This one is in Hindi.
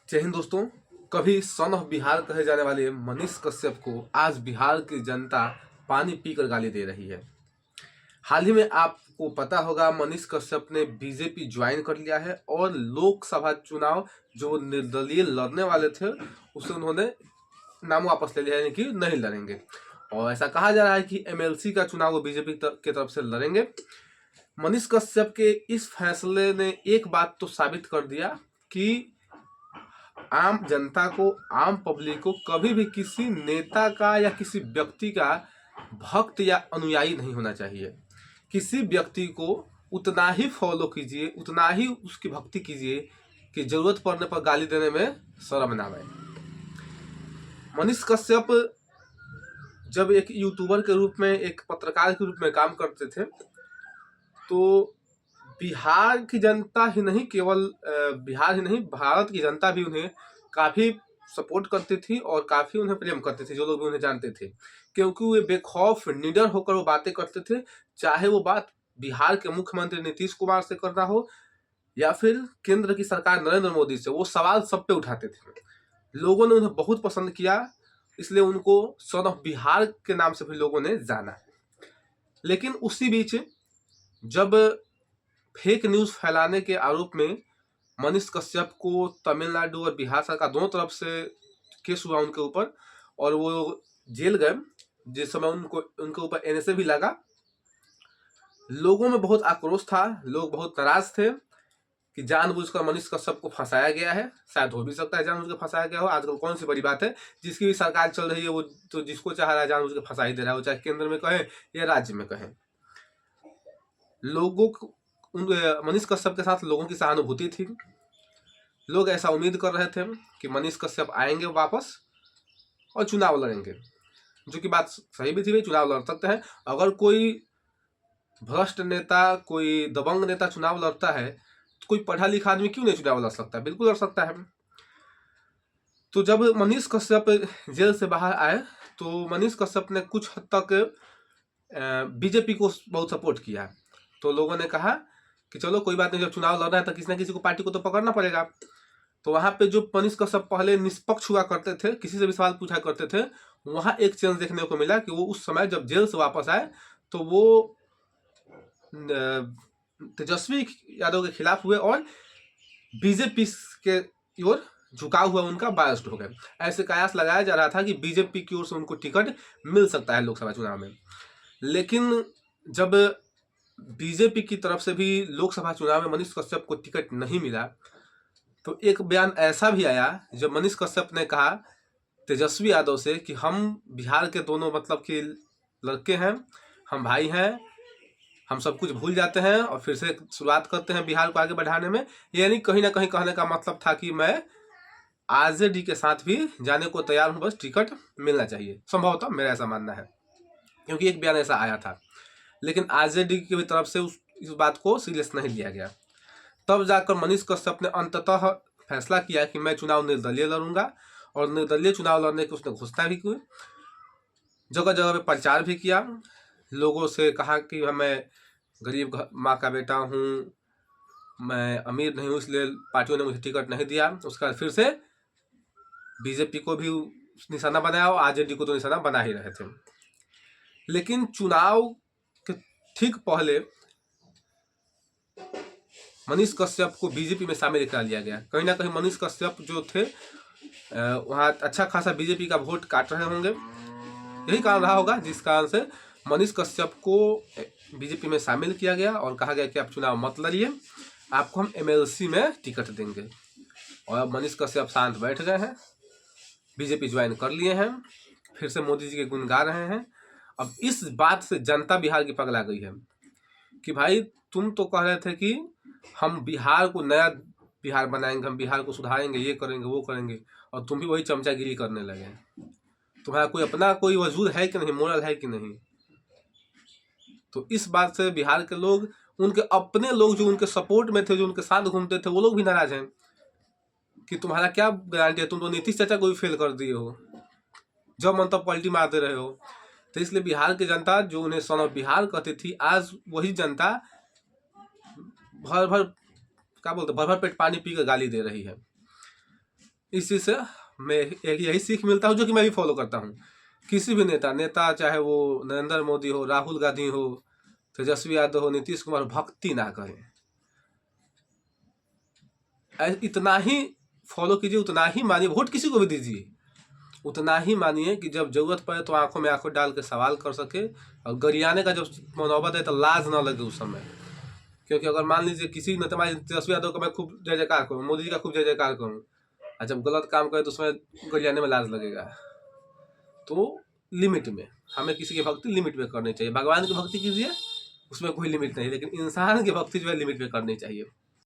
जय हिंद दोस्तों। कभी सन ऑफ बिहार कहे जाने वाले मनीष कश्यप को आज बिहार की जनता पानी पीकर गाली दे रही है। हाल ही में आपको पता होगा मनीष कश्यप ने बीजेपी ज्वाइन कर लिया है और लोकसभा चुनाव जो निर्दलीय लड़ने वाले थे उसे उन्होंने नाम वापस ले लिया, यानी कि नहीं लड़ेंगे। और ऐसा कहा जा रहा है कि एमएलसी का चुनाव वो बीजेपी की तरफ से लड़ेंगे। मनीष कश्यप के इस फैसले ने एक बात तो साबित कर दिया कि आम जनता को, आम पब्लिक को कभी भी किसी नेता का या किसी व्यक्ति का भक्त या अनुयायी नहीं होना चाहिए। किसी व्यक्ति को उतना ही फॉलो कीजिए, उतना ही उसकी भक्ति कीजिए कि जरूरत पड़ने पर गाली देने में शर्म ना आए। मनीष कश्यप जब एक यूट्यूबर के रूप में, एक पत्रकार के रूप में काम करते थे तो बिहार की जनता ही नहीं, केवल बिहार ही नहीं भारत की जनता भी उन्हें काफ़ी सपोर्ट करती थी और काफ़ी उन्हें प्रेम करते थे। जो लोग भी उन्हें जानते थे, क्योंकि वे बेखौफ निडर होकर वो बातें करते थे, चाहे वो बात बिहार के मुख्यमंत्री नीतीश कुमार से करना हो या फिर केंद्र की सरकार नरेंद्र मोदी से। वो सवाल सब पे उठाते थे। लोगों ने उन्हें बहुत पसंद किया, इसलिए उनको सन ऑफ बिहार के नाम से भी लोगों ने जाना। लेकिन उसी बीच जब फेक न्यूज़ फैलाने के आरोप में मनीष कश्यप को तमिलनाडु और बिहार सरकार दोनों तरफ से केस हुआ उनके ऊपर और वो जेल गए, जिस समय उनके ऊपर एनएसए भी लगा। लोगों में बहुत आक्रोश था, लोग बहुत नाराज थे कि जानबूझकर मनीष कश्यप को फंसाया गया है। शायद हो भी सकता है जानबूझकर फंसाया गया हो। आजकल कौन सी बड़ी बात है, जिसकी भी सरकार चल रही है वो तो जिसको चाह रहा है जानबूझकर फंसा ही दे रहा है, वो चाहे केंद्र में कहें या राज्य में कहें। लोगों को मनीष कश्यप के साथ लोगों की सहानुभूति थी। लोग ऐसा उम्मीद कर रहे थे कि मनीष कश्यप आएंगे वापस और चुनाव लड़ेंगे, जो कि बात सही भी थी, भाई चुनाव लड़ सकते हैं। अगर कोई भ्रष्ट नेता, कोई दबंग नेता चुनाव लड़ता है तो कोई पढ़ा लिखा आदमी क्यों नहीं चुनाव लड़ सकता? बिल्कुल लड़ सकता है। तो जब मनीष कश्यप जेल से बाहर आए तो मनीष कश्यप ने कुछ हद तक बीजेपी को बहुत सपोर्ट किया। तो लोगों ने कहा कि चलो कोई बात नहीं, जब चुनाव लड़ रहा है तो किसी ना किसी को, पार्टी को तो पकड़ना पड़ेगा। तो वहाँ पे जो मनीष कश्यप पहले निष्पक्ष हुआ करते थे, किसी से भी सवाल पूछा करते थे, वहाँ एक चेंज देखने को मिला कि वो उस समय जब जेल से वापस आए तो वो तेजस्वी यादव के खिलाफ हुए और बीजेपी के ओर झुकाव हुआ उनका बायस्ड हो गए। ऐसे कयास लगाया जा रहा था कि बीजेपी की ओर से उनको टिकट मिल सकता है लोकसभा चुनाव में। लेकिन जब बीजेपी की तरफ से भी लोकसभा चुनाव में मनीष कश्यप को टिकट नहीं मिला तो एक बयान ऐसा भी आया जब मनीष कश्यप ने कहा तेजस्वी यादव से कि हम बिहार के दोनों मतलब कि लड़के हैं, हम भाई हैं, हम सब कुछ भूल जाते हैं और फिर से शुरुआत करते हैं बिहार को आगे बढ़ाने में। यानी कहीं ना कहीं कहने का मतलब था कि मैं आरजेडी के साथ भी जाने को तैयार हूँ, बस टिकट मिलना चाहिए। संभवतः मेरा ऐसा मानना है, क्योंकि एक बयान ऐसा आया था। लेकिन आरजेडी की तरफ से इस बात को सीरियस नहीं लिया गया। तब जाकर मनीष कश्यप ने अंततः फैसला किया कि मैं चुनाव निर्दलीय लड़ूंगा और निर्दलीय चुनाव लड़ने की उसने घोषणा भी की। जगह जगह पे प्रचार भी किया, लोगों से कहा कि मैं गरीब माँ का बेटा हूँ, मैं अमीर नहीं हूँ, इसलिए पार्टियों ने मुझे टिकट नहीं दिया। उसके बाद फिर से बीजेपी को भी निशाना बनाया और आरजेडी को तो निशाना बना ही रहे थे। लेकिन चुनाव के ठीक पहले मनीष कश्यप को बीजेपी में शामिल करा लिया गया। कहीं ना कहीं मनीष कश्यप जो थे वहाँ अच्छा खासा बीजेपी का वोट काट रहे होंगे, यही कारण रहा होगा जिस कारण से मनीष कश्यप को बीजेपी में शामिल किया गया और कहा गया कि आप चुनाव मत लड़िए, आपको हम एमएलसी में टिकट देंगे। और अब मनीष कश्यप शांत बैठ गए हैं, बीजेपी ज्वाइन कर लिए हैं, फिर से मोदी जी के गुण गा रहे हैं। अब इस बात से जनता बिहार की पगला गई है कि भाई तुम तो कह रहे थे कि हम बिहार को नया बिहार बनाएंगे, हम बिहार को सुधारेंगे, ये करेंगे वो करेंगे, और तुम भी वही चमचागिरी करने लगे। तुम्हारा कोई अपना कोई वजूद है कि नहीं, मोरल है कि नहीं? तो इस बात से बिहार के लोग, उनके अपने लोग जो उनके सपोर्ट में थे, जो उनके साथ घूमते थे, वो लोग भी नाराज हैं कि तुम्हारा क्या गारंटी है, तुम तो नीतीश चाचा को भी फेल कर दिए हो, जब मन तब पलटी मार दे रहे हो। तो इसलिए बिहार की जनता जो उन्हें सन ऑफ बिहार कहती थी, आज वही जनता भर भर क्या बोलते भर भर पेट पानी पी कर गाली दे रही है। इस चीज़ से मैं यही सीख मिलता हूँ, जो कि मैं भी फॉलो करता हूँ। किसी भी नेता चाहे वो नरेंद्र मोदी हो, राहुल गांधी हो, तेजस्वी यादव हो, नीतीश कुमार, भक्ति ना करें। इतना ही फॉलो कीजिए, उतना ही मानिए, वोट किसी को भी दीजिए, उतना ही मानिए कि जब जरूरत पड़े तो आंखों में आंखों डाल के सवाल कर सके, और गरियाने का जब मनौबत है तो लाज ना लगे उस समय। क्योंकि अगर मान लीजिए किसी नेता, तेजस्वी यादव का मैं खूब जय जयकार करूँ, मोदी जी का खूब जय जयकार करूँ, और जब गलत काम करे तो उसमें गरियाने में लाज लगेगा। तो लिमिट में, हमें किसी की भक्ति लिमिट में करनी चाहिए। भगवान की भक्ति कीजिए, उसमें कोई लिमिट नहीं, लेकिन इंसान की भक्ति जो है लिमिट में करनी चाहिए।